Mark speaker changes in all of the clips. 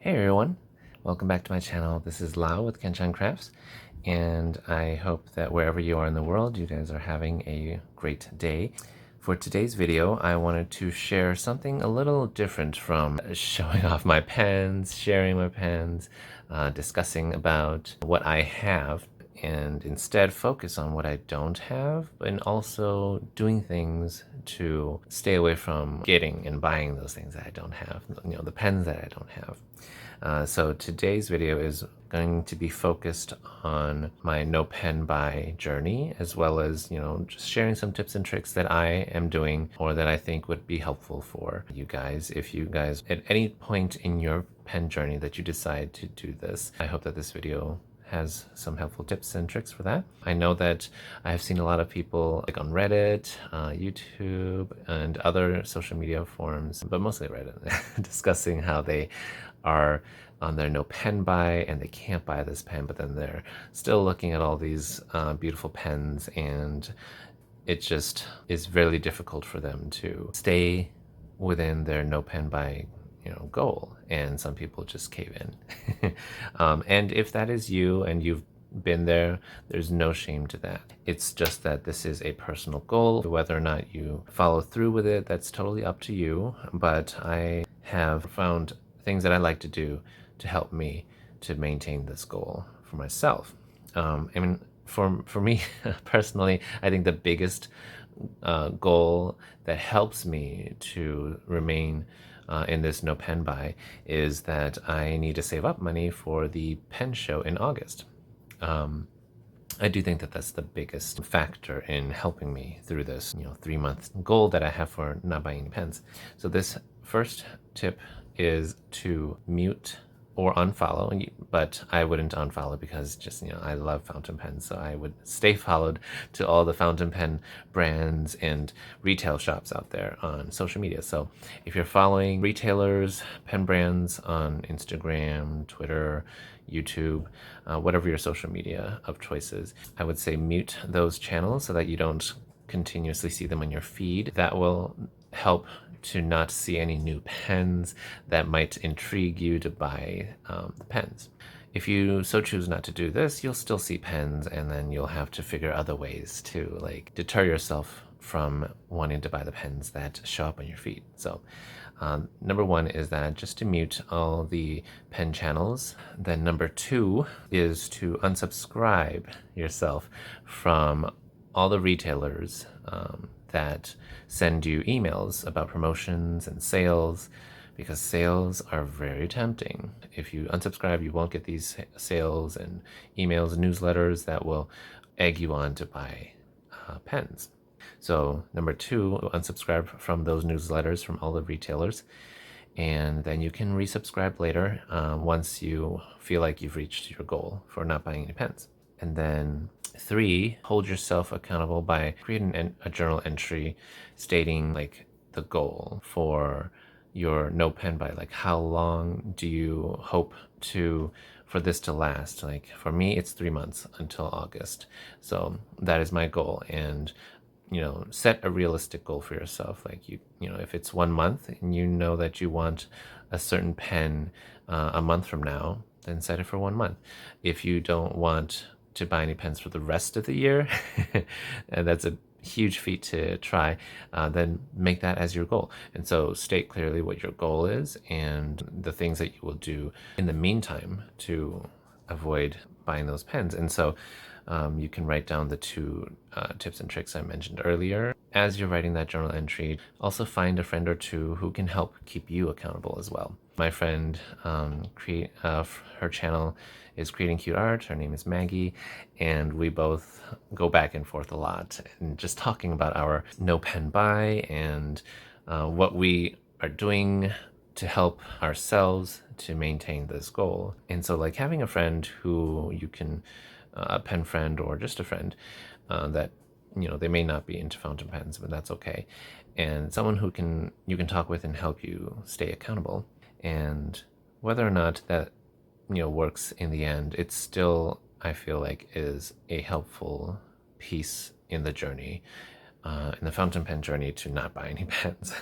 Speaker 1: Hey everyone, welcome back to my channel. This is Lau with Kenchan Crafts, and I hope that wherever you are in the world, you guys are having a great day. For today's video, I wanted to share something a little different from showing off my pens, sharing my pens, discussing about what I have, and instead focus on what I don't have, and also doing things to stay away from getting and buying those things that I don't have, the pens that I don't have. So today's video is going to be focused on my no pen buy journey, as well as, just sharing some tips and tricks that I am doing or that I think would be helpful for you guys. If you guys at any point in your pen journey that you decide to do this, I hope that this video has some helpful tips and tricks for that. I know that I have seen a lot of people like on Reddit, YouTube, and other social media forums, but mostly Reddit, discussing how they are on their no pen buy and they can't buy this pen, but then they're still looking at all these beautiful pens, and it just is really difficult for them to stay within their no pen buy goal, and some people just cave in. And if that is you and you've been there, there's no shame to that. It's just that this is a personal goal. Whether or not you follow through with it, that's totally up to you, but I have found things that I like to do to help me to maintain this goal for myself. For me personally, I think the biggest goal that helps me to remain in this no pen buy is that I need to save up money for the pen show in August. I do think that that's the biggest factor in helping me through this 3-month goal that I have for not buying any pens. So this first tip is to mute or unfollow, but I wouldn't unfollow because just, I love fountain pens, so I would stay followed to all the fountain pen brands and retail shops out there on social media. So if you're following retailers, pen brands on Instagram, Twitter, YouTube, whatever your social media of choice is, I would say mute those channels so that you don't continuously see them on your feed. That will help to not see any new pens that might intrigue you to buy the pens. If you so choose not to do this, you'll still see pens, and then you'll have to figure other ways to deter yourself from wanting to buy the pens that show up on your feed. So number one is that just to mute all the pen channels. Then number two is to unsubscribe yourself from all the retailers that send you emails about promotions and sales, because sales are very tempting. If you unsubscribe, you won't get these sales and emails and newsletters that will egg you on to buy pens. So number two, unsubscribe from those newsletters from all the retailers, and then you can resubscribe later once you feel like you've reached your goal for not buying any pens. And then three, hold yourself accountable by creating a journal entry stating the goal for your no pen buy. How long do you hope for this to last? For me, it's 3 months until August. So that is my goal. And set a realistic goal for yourself. If it's 1 month and you know that you want a certain pen a month from now, then set it for 1 month. If you don't want to buy any pens for the rest of the year, and that's a huge feat to try, then make that as your goal. And so state clearly what your goal is and the things that you will do in the meantime to avoid buying those pens. And so you can write down the two tips and tricks I mentioned earlier. As you're writing that journal entry, also find a friend or two who can help keep you accountable as well. My friend, her channel is Creating Cute Art. Her name is Maggie, and we both go back and forth a lot and just talking about our no pen buy and what we are doing to help ourselves to maintain this goal. And so having a friend who you can, a pen friend or just a friend that they may not be into fountain pens, but that's okay, and someone who you can talk with and help you stay accountable. And whether or not that works in the end, it's still, I feel is a helpful piece in the journey. in the fountain pen journey to not buy any pens.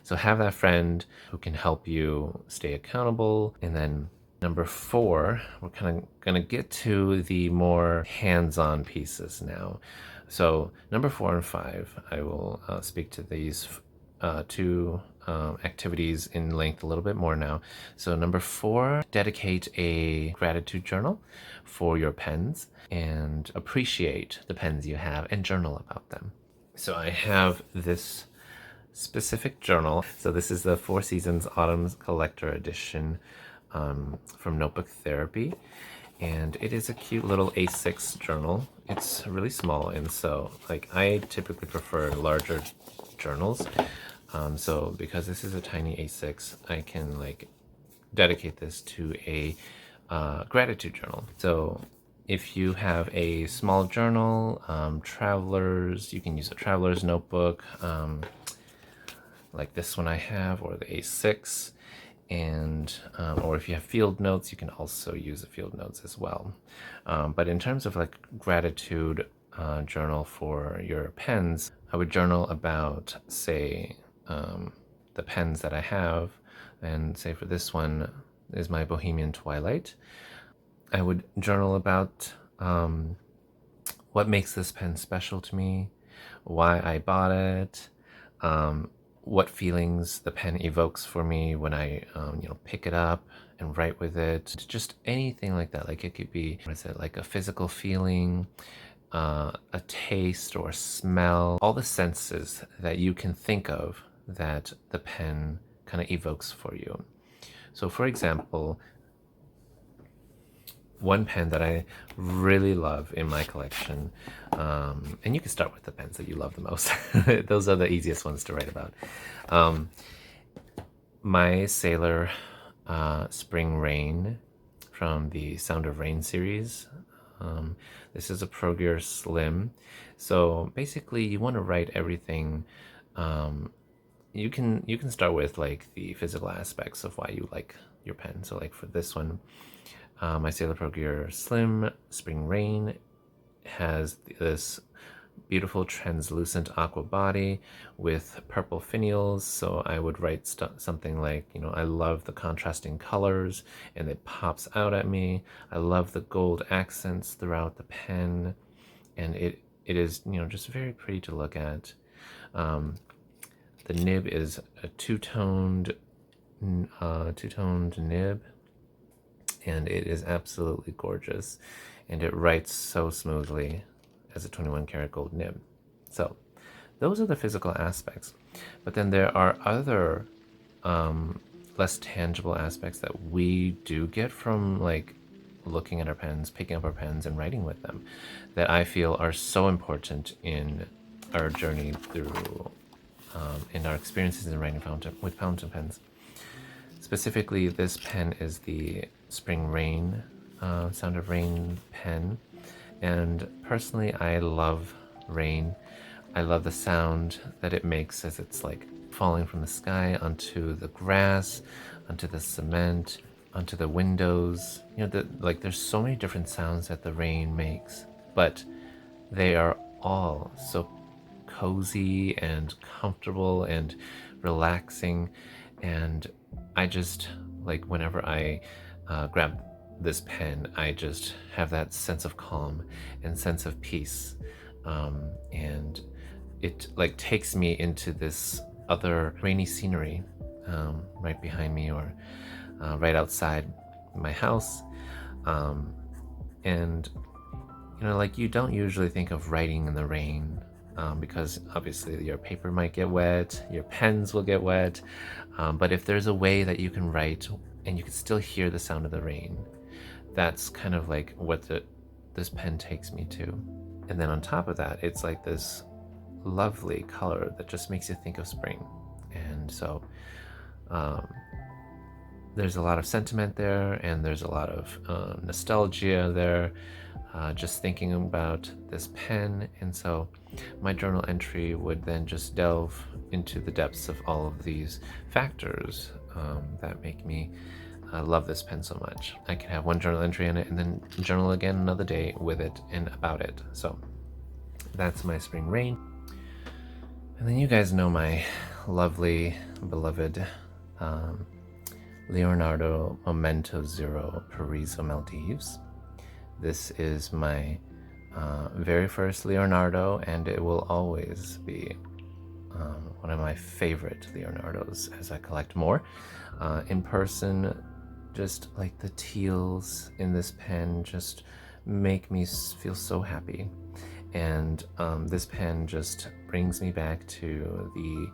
Speaker 1: So have that friend who can help you stay accountable. And then number 4, we're kind of going to get to the more hands-on pieces now. So number 4 and 5, I will speak to these two activities in length a little bit more now. So number 4, dedicate a gratitude journal for your pens and appreciate the pens you have and journal about them. So I have this specific journal. So this is the Four Seasons Autumn Collector Edition from Notebook Therapy. And it is a cute little A6 journal. It's really small, and so like I typically prefer larger journals. So because this is a tiny A6, I can like dedicate this to a gratitude journal. So if you have a small journal, travelers, you can use a traveler's notebook, like this one I have, or the A6. And or if you have field notes, you can also use the field notes as well. But in terms of like gratitude journal for your pens, I would journal about, say, the pens that I have, and say for this one is my Bohemian Twilight. I would journal about what makes this pen special to me, why I bought it, what feelings the pen evokes for me when I pick it up and write with it. Just anything like that. Like it could be, what is it, like a physical feeling, a taste or smell, all the senses that you can think of that the pen kind of evokes for you. So for example, one pen that I really love in my collection, and you can start with the pens that you love the most. Those are the easiest ones to write about. My Sailor Spring Rain from the Sound of Rain series. This is a Pro Gear Slim. So basically you want to write everything. You can start with like the physical aspects of why you like your pen. So like for this one, my Sailor Pro Gear Slim Spring Rain has this beautiful translucent aqua body with purple finials. So I would write something like, I love the contrasting colors and it pops out at me. I love the gold accents throughout the pen, and it is, just very pretty to look at. The nib is a two-toned nib, and it is absolutely gorgeous, and it writes so smoothly as a 21 karat gold nib. So those are the physical aspects, but then there are other less tangible aspects that we do get from like looking at our pens, picking up our pens and writing with them, that I feel are so important in our journey through in our experiences in writing with fountain pens. Specifically, this pen is the Spring Rain Sound of Rain pen, and personally I love rain. I love the sound that it makes as it's like falling from the sky onto the grass, onto the cement, onto the windows. There's so many different sounds that the rain makes, but they are all so cozy and comfortable and relaxing. And I just, like, whenever I grab this pen, I just have that sense of calm and sense of peace, and it like takes me into this other rainy scenery right behind me, or right outside my house. And like, you don't usually think of writing in the rain, because obviously your paper might get wet, your pens will get wet, but if there's a way that you can write and you can still hear the sound of the rain, that's kind of like what this pen takes me to. And then on top of that, it's like this lovely color that just makes you think of spring. And so there's a lot of sentiment there, and there's a lot of nostalgia there, just thinking about this pen. And so my journal entry would then just delve into the depths of all of these factors that make me love this pen so much. I can have one journal entry in it and then journal again another day with it and about it. So that's my Spring Rain. And then you guys know my lovely, beloved Leonardo Momento Zero Paraiso Maldives. This is my very first Leonardo, and it will always be one of my favorite Leonardos as I collect more. In person, just like the teals in this pen just make me feel so happy. And this pen just brings me back to the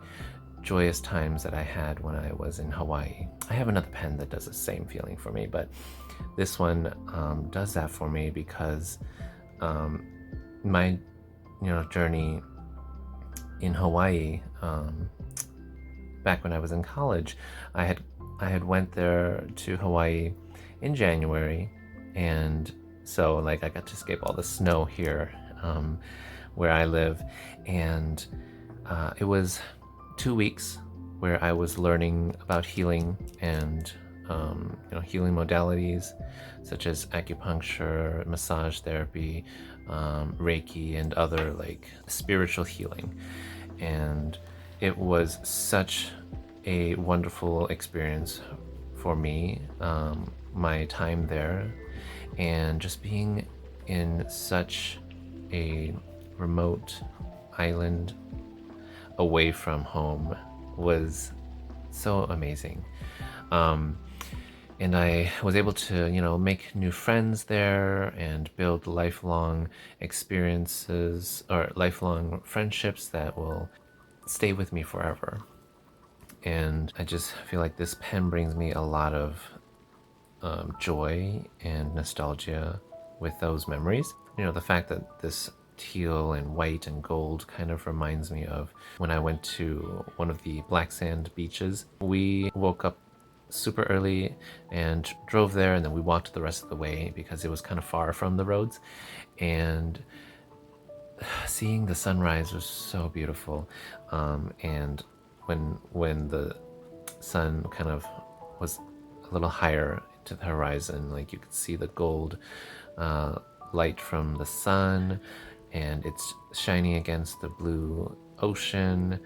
Speaker 1: joyous times that I had when I was in Hawaii. I have another pen that does the same feeling for me, but this one does that for me because my journey in Hawaii, back when I was in college, I had went there to Hawaii in January, and so like I got to escape all the snow here where I live, and it was 2 weeks where I was learning about healing and healing modalities such as acupuncture, massage therapy, Reiki, and other like spiritual healing. And it was such a wonderful experience for me, my time there, and just being in such a remote island away from home was so amazing. And I was able to, make new friends there and build lifelong experiences or lifelong friendships that will stay with me forever. And I just feel like this pen brings me a lot of joy and nostalgia with those memories. The fact that this teal and white and gold kind of reminds me of when I went to one of the black sand beaches. We woke up super early and drove there, and then we walked the rest of the way because it was kind of far from the roads, and seeing the sunrise was so beautiful. And when the sun kind of was a little higher to the horizon, like you could see the gold light from the sun, and it's shining against the blue ocean.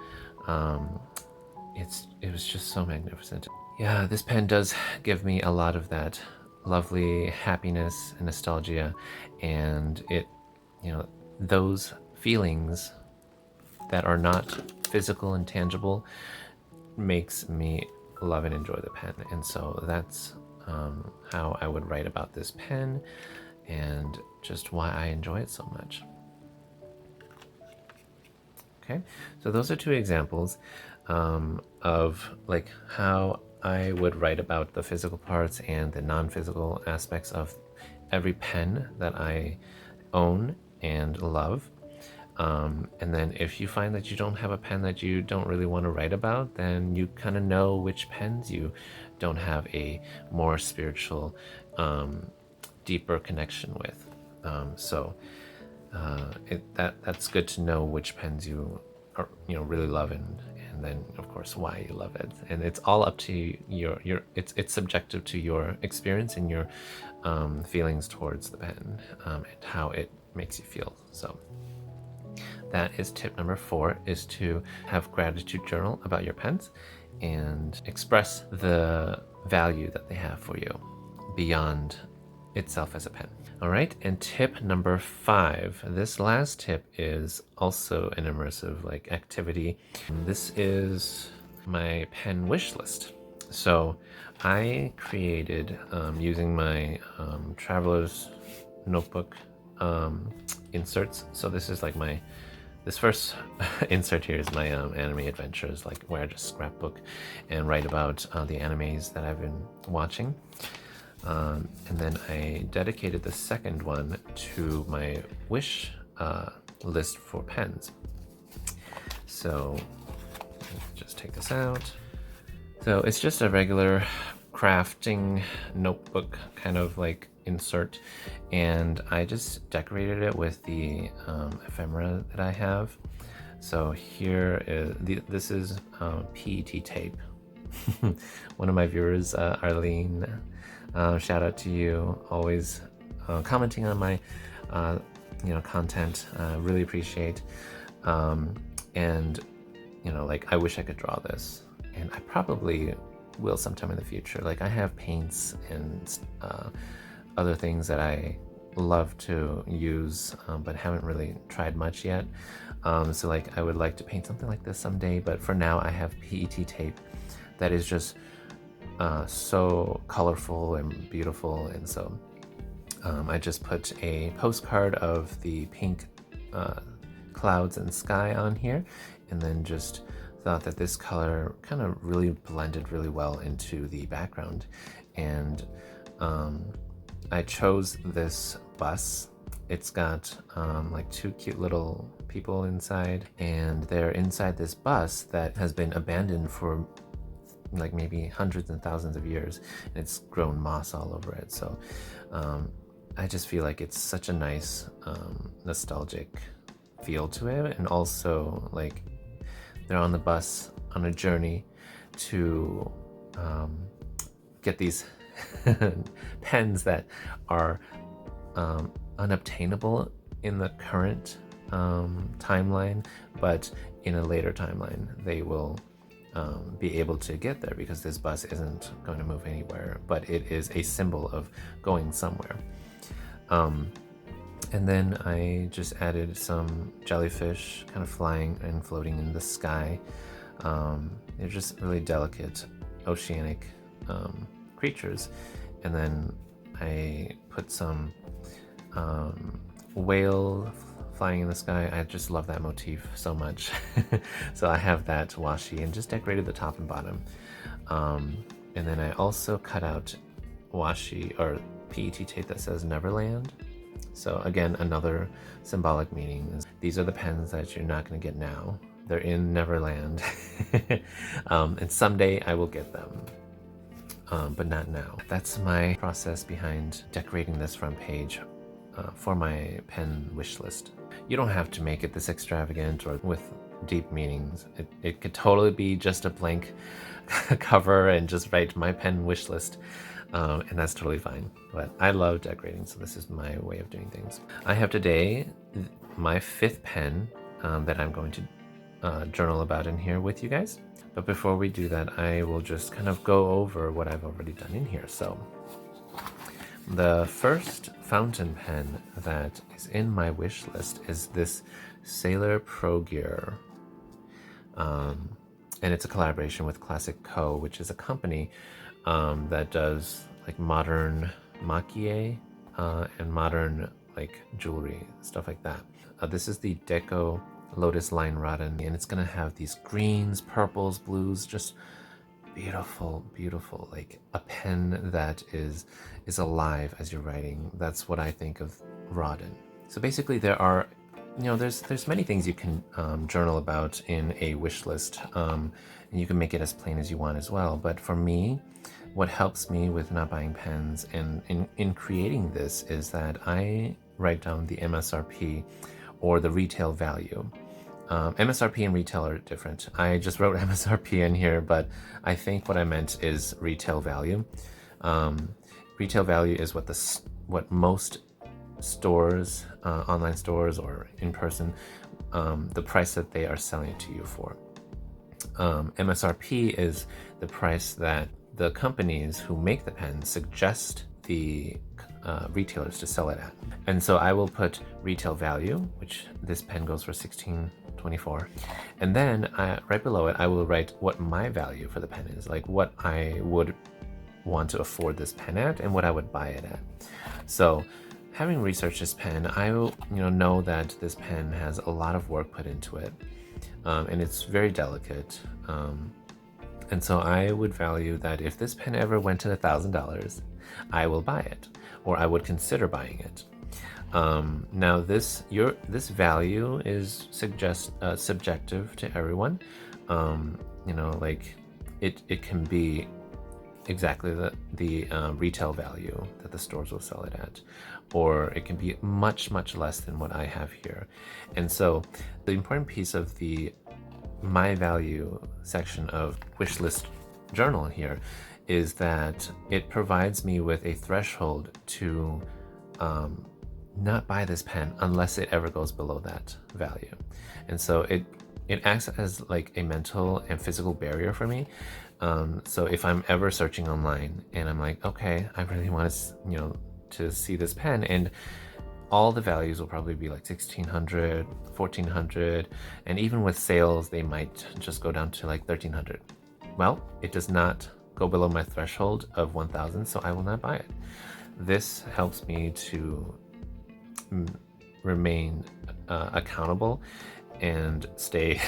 Speaker 1: It was just so magnificent. Yeah, this pen does give me a lot of that lovely happiness and nostalgia, and those feelings that are not physical and tangible makes me love and enjoy the pen. And so that's how I would write about this pen and just why I enjoy it so much. Okay, so those are two examples of like how I would write about the physical parts and the non-physical aspects of every pen that I own and love. And then if you find that you don't have a pen that you don't really want to write about, then you kind of know which pens you don't have a more spiritual, deeper connection with. That's good to know which pens you are, really love, and then of course why you love it. And it's all up to it's subjective to your experience and your feelings towards the pen, and how it makes you feel. So that is tip number 4, is to have gratitude journal about your pens and express the value that they have for you beyond itself as a pen. All right, and tip number 5. This last tip is also an immersive activity. This is my pen wish list. So I created using my traveler's notebook inserts. So this is like this first insert here is my anime adventures, where I just scrapbook and write about the animes that I've been watching. And then I dedicated the second one to my wish list for pens. So let's just take this out. So it's just a regular crafting notebook kind of insert, and I just decorated it with the ephemera that I have. So here is this is PET tape. One of my viewers, Arlene, shout out to you, always commenting on my content. Really appreciate. And you know, like I wish I could draw this, and I probably will sometime in the future. Like I have paints and other things that I love to use, but haven't really tried much yet. So like I would like to paint something like this someday, but for now I have PET tape that is just so colorful and beautiful, and so I just put a postcard of the pink clouds and sky on here, and then just thought that this color kind of really blended really well into the background. And I chose this bus. It's got like two cute little people inside, and they're inside this bus that has been abandoned for like maybe hundreds and thousands of years, and it's grown moss all over it. So I just feel like it's such a nice nostalgic feel to it, and also like they're on the bus on a journey to get these pens that are unobtainable in the current timeline, but in a later timeline they will be able to get there, because this bus isn't going to move anywhere, but it is a symbol of going somewhere. And then I just added some jellyfish kind of flying and floating in the sky. They're just really delicate oceanic creatures. And then I put some whale flying in the sky. I just love that motif so much. So I have that washi and just decorated the top and bottom. And then I also cut out washi or PET tape that says Neverland. So again, another symbolic meaning is these are the pens that you're not going to get now. They're in Neverland. And someday I will get them, but not now. That's my process behind decorating this front page for my pen wish list. You don't have to make it this extravagant or with deep meanings. It could totally be just a blank cover and just write my pen wish list. And that's totally fine, but I love decorating, so this is my way of doing things. I have today my 5th pen that I'm going to journal about in here with you guys. But before we do that, I will just kind of go over what I've already done in here. So the first fountain pen that is in my wish list is this Sailor Pro Gear. And it's a collaboration with Classic Co., which is a company that does like modern makie and modern like jewelry, stuff like that. This is the Deco Lotus Line Rodden, and it's gonna have these greens, purples, blues, just beautiful, beautiful, like a pen that is alive as you're writing. That's what I think of Rodden. So basically there are, you know, there's many things you can journal about in a wish list, and you can make it as plain as you want as well. But for me, what helps me with not buying pens and in creating this is that I write down the MSRP or the retail value. MSRP and retail are different. I just wrote MSRP in here, but I think what I meant is retail value. Retail value is what most stores, online stores or in person, the price that they are selling it to you for. MSRP is the price that the companies who make the pen suggest the retailers to sell it at. And so I will put retail value, which this pen goes for $16.24. And then right below it, I will write what my value for the pen is, like what I would want to afford this pen at and what I would buy it at. So having researched this pen, I know that this pen has a lot of work put into it, and it's very delicate. And so I would value that if this pen ever went to $1,000, I will buy it, or I would consider buying it. Now this value is subjective to everyone. Like it can be exactly the retail value that the stores will sell it at, or it can be much less than what I have here. And so the important piece of the my value section of wishlist journal here is that it provides me with a threshold to not buy this pen unless it ever goes below that value. And so it it acts as like a mental and physical barrier for me. So if I'm ever searching online and I'm like, okay, I really want to, to see this pen, and all the values will probably be like 1600, 1400, and even with sales, they might just go down to like 1300. Well, it does not go below my threshold of 1000, so I will not buy it. This helps me to remain accountable and stay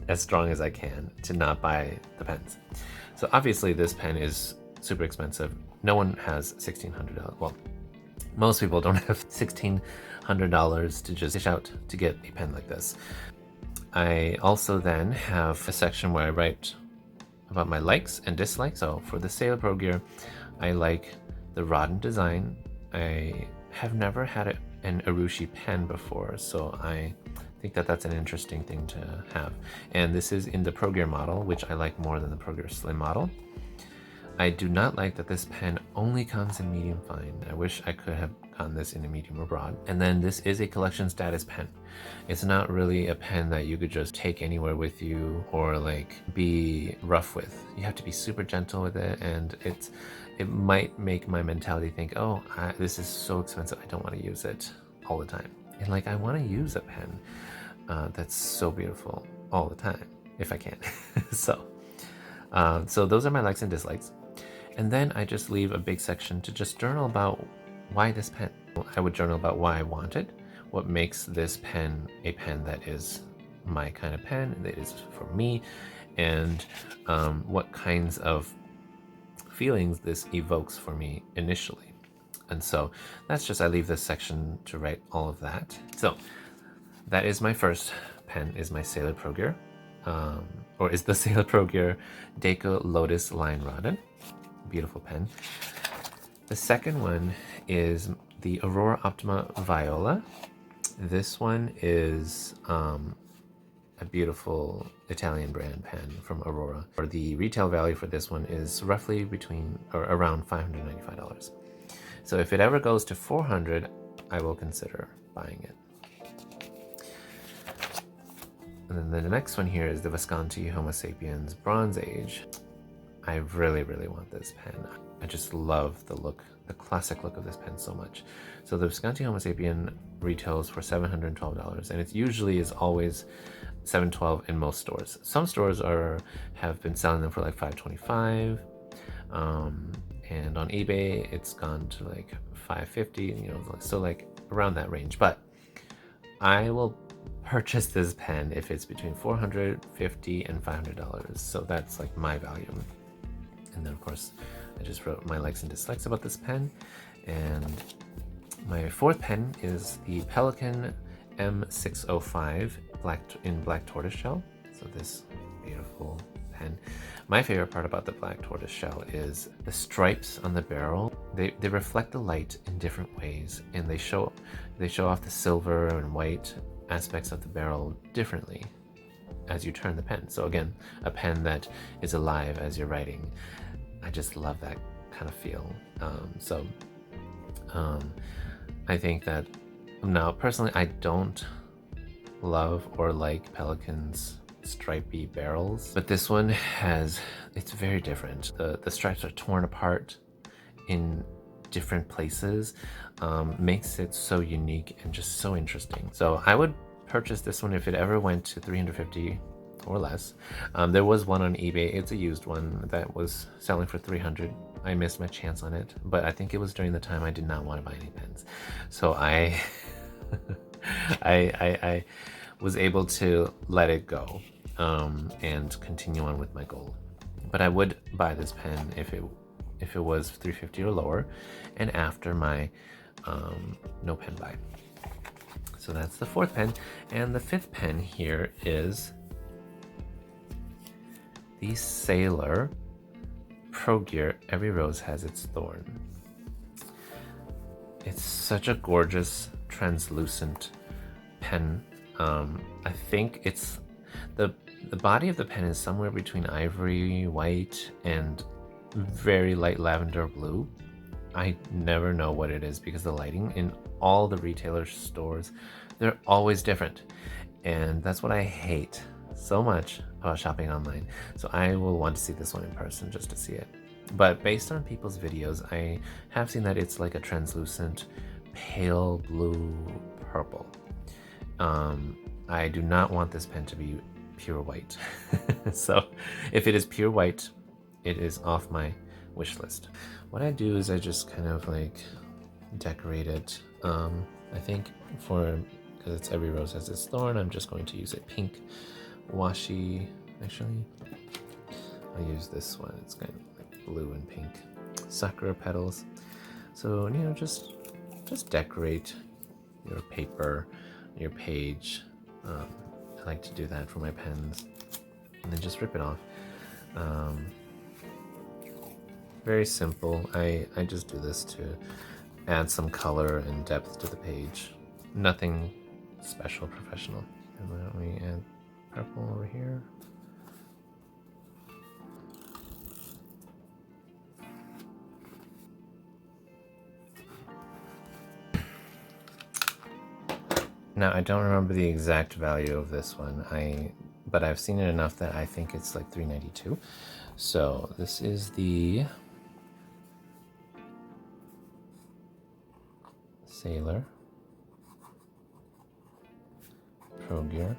Speaker 1: as strong as I can to not buy the pens. So obviously this pen is super expensive. No one has $1,600. Well, most people don't have $1,600 to just dish out to get a pen like this. I also then have a section where I write about my likes and dislikes. So for the Sailor Pro Gear, I like the Rodden design. I have never had an Urushi pen before, so I think that that's an interesting thing to have. And this is in the Pro Gear model, which I like more than the Pro Gear Slim model. I do not like that this pen only comes in medium fine. I wish I could have gotten this in a medium or broad. And then this is a collection status pen. It's not really a pen that you could just take anywhere with you or like be rough with. You have to be super gentle with it, and it might make my mentality think, oh, this is so expensive, I don't want to use it all the time. And like, I want to use a pen that's so beautiful all the time if I can. So those are my likes and dislikes. And then I just leave a big section to just journal about why this pen. I would journal about why I want it, what makes this pen a pen that is my kind of pen, that is for me, and what kinds of feelings this evokes for me initially. And so that's just, I leave this section to write all of that. So that is my first pen, is my Sailor Pro Gear, or is the Sailor Pro Gear Deco Lotus Line Rodden. Beautiful pen. The second one is the Aurora Optima Viola. This one is a beautiful Italian brand pen from Aurora. Or the retail value for this one is roughly between or around $595. So if it ever goes to $400, I will consider buying it. And then the next one here is the Visconti Homo Sapiens Bronze Age. I really, really want this pen. I just love the look, the classic look of this pen so much. So the Visconti Homo Sapien retails for $712, and it usually is always $712 in most stores. Some stores have been selling them for like $525, and on eBay it's gone to like $550, so like around that range. But I will purchase this pen if it's between $450 and $500. So that's like my value. And then of course I just wrote my likes and dislikes about this pen. And my fourth pen is the Pelikan M605 in black tortoiseshell. So this beautiful pen. My favorite part about the black tortoiseshell is the stripes on the barrel. They reflect the light in different ways, and they show off the silver and white aspects of the barrel differently as you turn the pen. So again, a pen that is alive as you're writing. I just love that kind of feel. I think that now personally I don't love or like Pelikan's stripy barrels, but this one it's very different. The stripes are torn apart in different places, makes it so unique and just so interesting. So I would purchase this one if it ever went to $350 or less. There was one on eBay, it's a used one, that was selling for $300. I missed my chance on it, but I think it was during the time I did not want to buy any pens. So I I was able to let it go and continue on with my goal. But I would buy this pen if it was $350 or lower, and after my no pen buy. So that's the fourth pen. And the fifth pen here is the Sailor Pro Gear Every Rose Has Its Thorn. It's such a gorgeous translucent pen. I think it's the body of the pen is somewhere between ivory white and very light lavender blue. I never know what it is because the lighting in all the retailer stores, they're always different, and that's what I hate so much about shopping online. So I will want to see this one in person just to see it. But based on people's videos, I have seen that it's like a translucent pale blue purple. I do not want this pen to be pure white. So if it is pure white, it is off my wish list. What I do is I just kind of like decorate it. I think because it's every rose has its thorn, I'm just going to use a pink washi. Actually, I'll use this one. It's kind of like blue and pink sakura petals. So just decorate your paper, your page. I like to do that for my pens, and then just rip it off. Very simple. I just do this to add some color and depth to the page. Nothing special, professional. And why don't we add purple over here? Now, I don't remember the exact value of this one, but I've seen it enough that I think it's like $3.92. So this is the Sailor Pro Gear.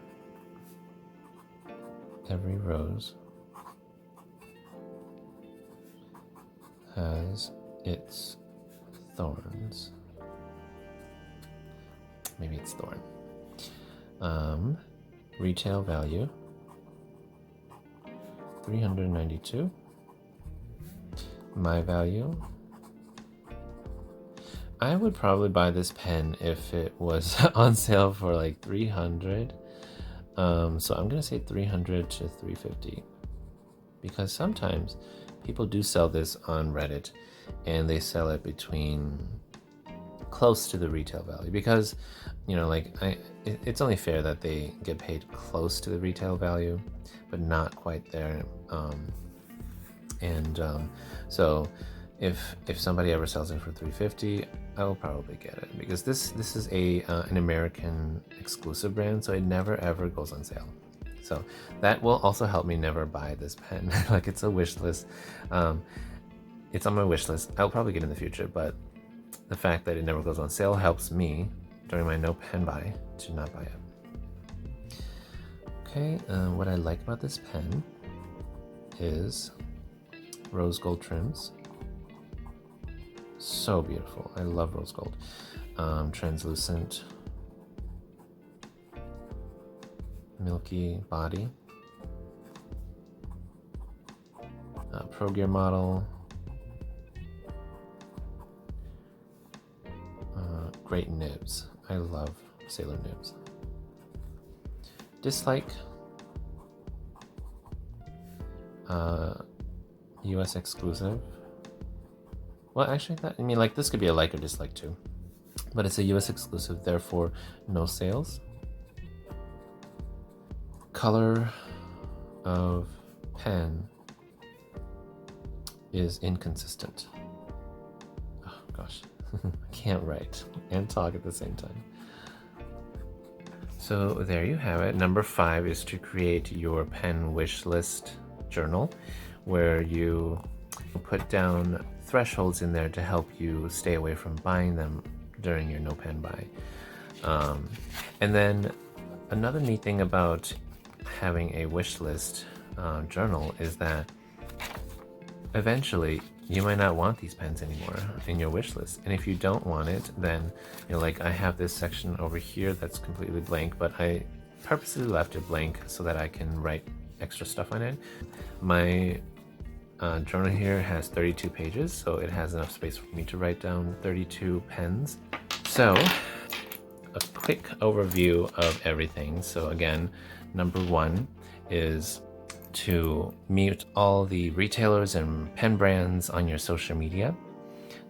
Speaker 1: Every rose has its thorns. Maybe it's thorn. Retail value $392. My value, I would probably buy this pen if it was on sale for like $300. So I'm gonna say $300 to $350, because sometimes people do sell this on Reddit and they sell it between close to the retail value, because it's only fair that they get paid close to the retail value but not quite there. So if somebody ever sells it for $350, I will probably get it, because this is an American exclusive brand, so it never ever goes on sale. So that will also help me never buy this pen. Like, it's a wish list. It's on my wish list. I'll probably get it in the future, but the fact that it never goes on sale helps me during my no pen buy to not buy it. Okay, what I like about this pen is rose gold trims. So beautiful. I love rose gold. Translucent, milky body. Pro Gear model. Great nibs. I love Sailor nibs. Dislike. US exclusive. Well, actually, this could be a like or dislike too, but it's a US exclusive, therefore no sales. Color of pen is inconsistent. Oh gosh, I can't write and talk at the same time. So there you have it. Number 5 is to create your pen wish list journal, where you put down thresholds in there to help you stay away from buying them during your no pen buy. And then another neat thing about having a wish list journal is that eventually you might not want these pens anymore in your wish list. And if you don't want it, then I have this section over here that's completely blank, but I purposely left it blank so that I can write extra stuff on it. My journal here has 32 pages, so it has enough space for me to write down 32 pens. So a quick overview of everything. So again, number 1 is to mute all the retailers and pen brands on your social media.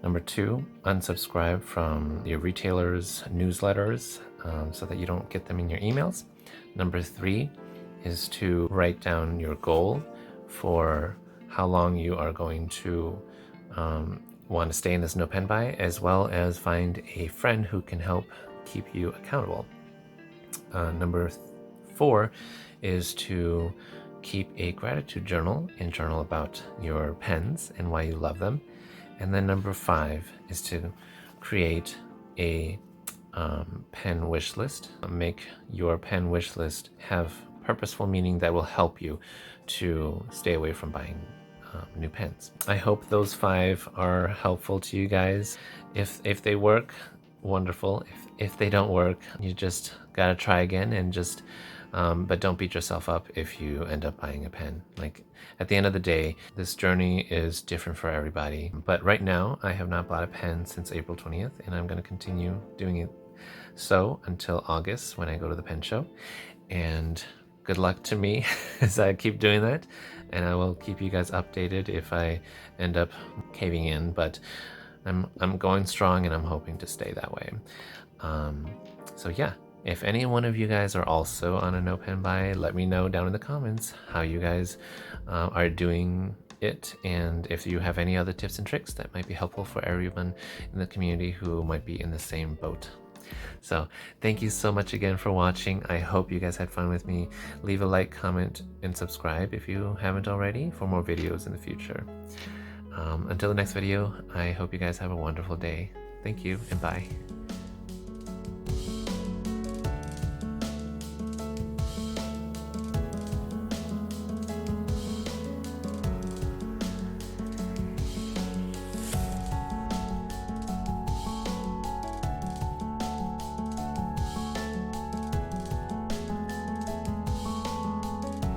Speaker 1: Number 2, unsubscribe from your retailers' newsletters so that you don't get them in your emails. Number 3 is to write down your goal for how long you are going to want to stay in this no pen buy, as well as find a friend who can help keep you accountable. Number 4 is to keep a gratitude journal and journal about your pens and why you love them. And then number 5 is to create a pen wish list. Make your pen wish list have purposeful meaning that will help you to stay away from buying new pens. I hope those 5 are helpful to you guys. If they work, wonderful. If they don't work, you just gotta try again, and just but don't beat yourself up if you end up buying a pen. Like, at the end of the day, this journey is different for everybody. But right now, I have not bought a pen since April 20th, and I'm going to continue doing it so until August when I go to the pen show. And good luck to me as I keep doing that, and I will keep you guys updated if I end up caving in. But I'm going strong, and I'm hoping to stay that way. So yeah, if any one of you guys are also on a no pen buy, let me know down in the comments how you guys are doing it, and if you have any other tips and tricks that might be helpful for everyone in the community who might be in the same boat. So thank you so much again for watching. I hope you guys had fun with me. Leave a like, comment, and subscribe if you haven't already for more videos in the future. Until the next video, I hope you guys have a wonderful day. Thank you, and bye.